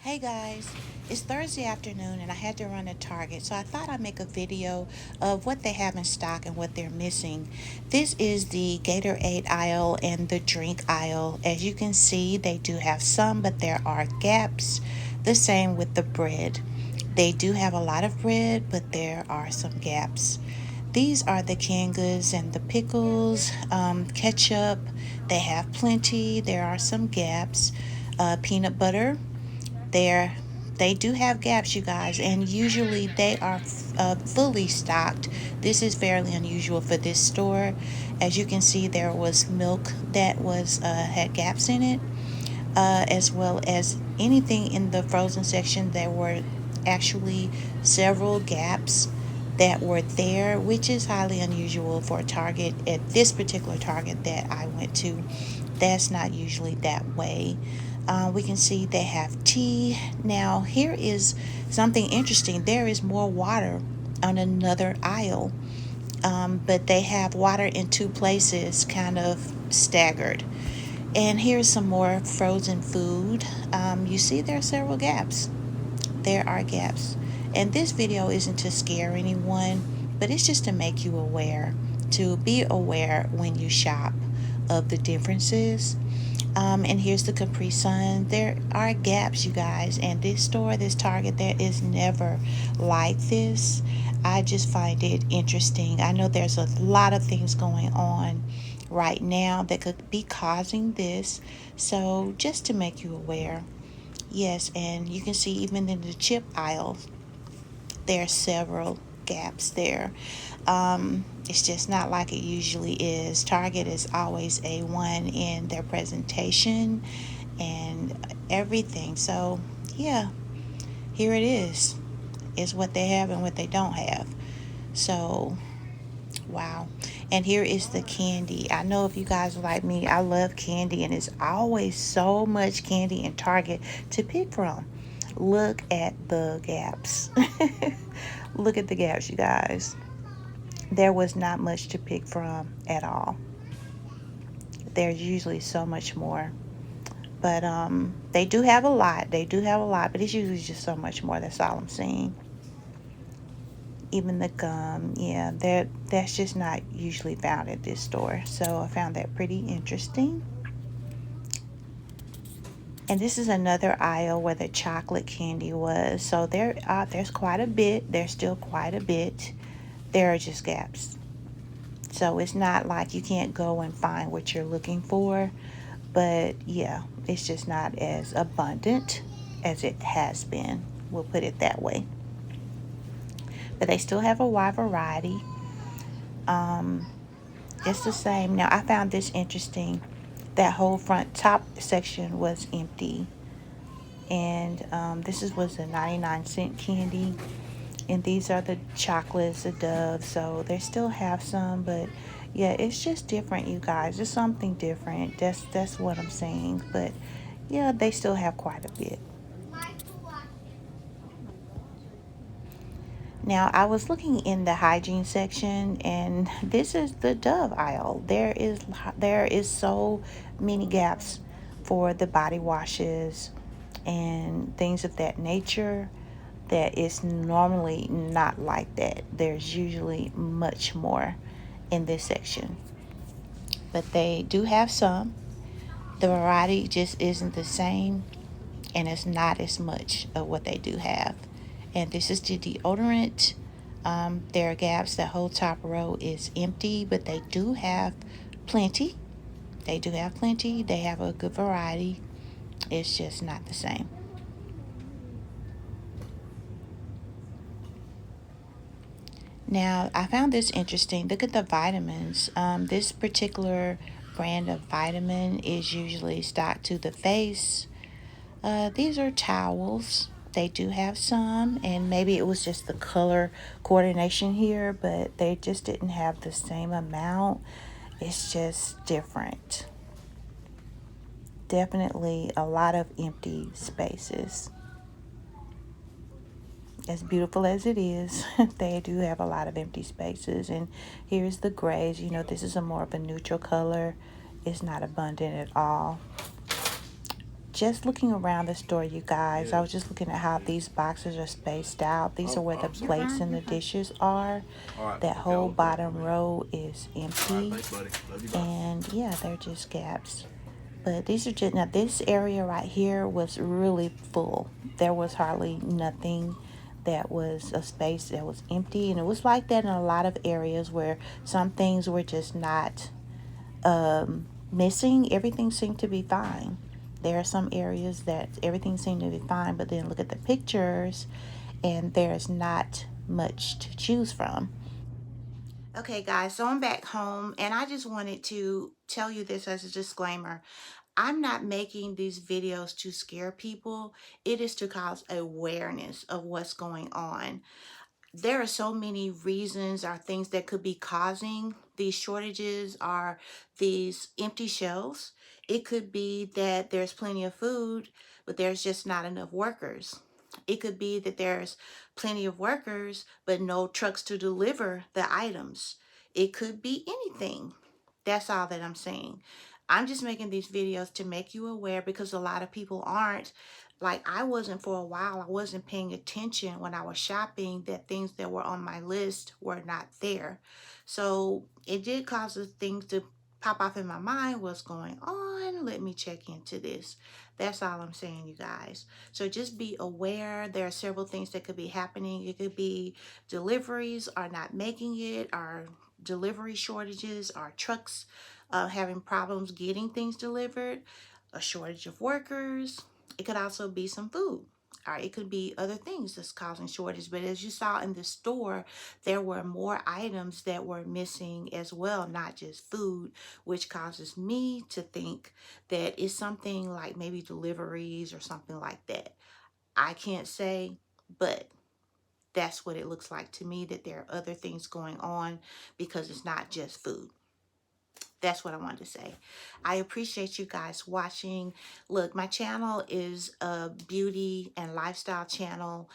Hey guys, it's Thursday afternoon and I had to run to Target, so I thought I'd make a video of what they have in stock and what they're missing. This is the Gatorade aisle and the drink aisle. As you can see, they do have some, but there are gaps. The same with the bread. They do have a lot of bread, but there are some gaps. These are the canned goods and the pickles, ketchup. They have plenty. There are some gaps. Peanut butter, there they do have gaps, you guys, and usually they are fully stocked. This is fairly unusual for this store. As you can see, there was milk that was had gaps in it, as well as anything in the frozen section. There were actually several gaps that were there, which is highly unusual for a Target. At this particular Target that I went to, that's not usually that way. We can see they have tea. Now, here is something interesting. There is more water on another aisle, but they have water in two places, kind of staggered. And here's some more frozen food. You see there are several gaps. There are gaps. And this video isn't to scare anyone, but it's just to make you aware, to be aware when you shop of the differences. And here's the Capri Sun. There are gaps, you guys, and this store, this Target, there is never like this. I just find it interesting. I know there's a lot of things going on right now that could be causing this, so just to make you aware. Yes, and you can see even in the chip aisle, there are several gaps there. It's just not like it usually is. Target is always A1 in their presentation and everything. So, yeah, here it is what they have and what they don't have. So, wow. And here is the candy. I know if you guys are like me, I love candy, and it's always so much candy in Target to pick from. Look at the gaps. Look at the gaps, you guys. There was not much to pick from at all. There's usually so much more. But they do have a lot. They do have a lot, but it's usually just so much more. That's all I'm saying. Even the gum, yeah, that's just not usually found at this store. So I found that pretty interesting. And this is another aisle where the chocolate candy was. So there's quite a bit. There's still quite a bit. There are just gaps. So it's not like you can't go and find what you're looking for. But yeah, it's just not as abundant as it has been. We'll put it that way. But they still have a wide variety. It's the same. Now, I found this interesting. That whole front top section was empty. And was a 99-cent candy. And these are the chocolates, the Dove. So they still have some, but yeah, it's just different, you guys. It's something different. That's what I'm saying. But yeah, they still have quite a bit. Now, I was looking in the hygiene section, and this is the Dove aisle. There is so many gaps for the body washes and things of that nature that is normally not like that. There's usually much more in this section. But they do have some. The variety just isn't the same, and it's not as much of what they do have. And this is the deodorant. There are gaps. The whole top row is empty, but they do have plenty. They do have plenty. They have a good variety. It's just not the same. Now, I found this interesting. Look at the vitamins. This particular brand of vitamin is usually stocked to the face. These are towels. They do have some, and maybe it was just the color coordination here, but they just didn't have the same amount. It's just different. Definitely a lot of empty spaces. As beautiful as it is, they do have a lot of empty spaces. And here's the grays. You know, this is a more of a neutral color. It's not abundant at all. just looking around the store, you guys, I was just looking at how these boxes are spaced out. These are where the plates and the dishes are. That whole bottom row is empty. And yeah, they're just gaps. But these are just, now this area right here was really full. There was hardly nothing that was a space that was empty. And it was like that in a lot of areas where some things were just not missing. Everything seemed to be fine. There are some areas that everything seemed to be fine, but then look at the pictures and there's not much to choose from. Okay, guys, so I'm back home and I just wanted to tell you this as a disclaimer. I'm not making these videos to scare people. It is to cause awareness of what's going on. There are so many reasons or things that could be causing these shortages or these empty shelves. It could be that there's plenty of food, but there's just not enough workers. It could be that there's plenty of workers, but no trucks to deliver the items. It could be anything. That's all that I'm saying. I'm just making these videos to make you aware because a lot of people aren't. Like I wasn't for a while. I wasn't paying attention when I was shopping that things that were on my list were not there. So it did cause things to pop off in my mind. What's going on? Let me check into this. That's all I'm saying, you guys. So just be aware. There are several things that could be happening. It could be deliveries are not making it, or delivery shortages, or trucks having problems getting things delivered, a shortage of workers. It could also be some food. Or it could be other things that's causing shortage. But as you saw in the store, there were more items that were missing as well, not just food, which causes me to think that it's something like maybe deliveries or something like that. I can't say, but that's what it looks like to me, that there are other things going on because it's not just food. That's what I wanted to say. I appreciate you guys watching. Look, my channel is a beauty and lifestyle channel.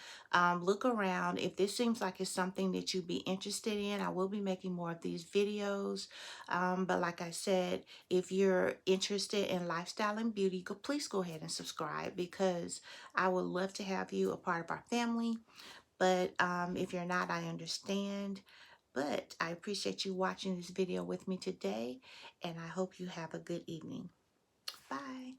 Look around. If this seems like it's something that you'd be interested in, I will be making more of these videos. But like I said, if you're interested in lifestyle and beauty, please go ahead and subscribe, because I would love to have you a part of our family. But if you're not, I understand. But I appreciate you watching this video with me today, and I hope you have a good evening. Bye.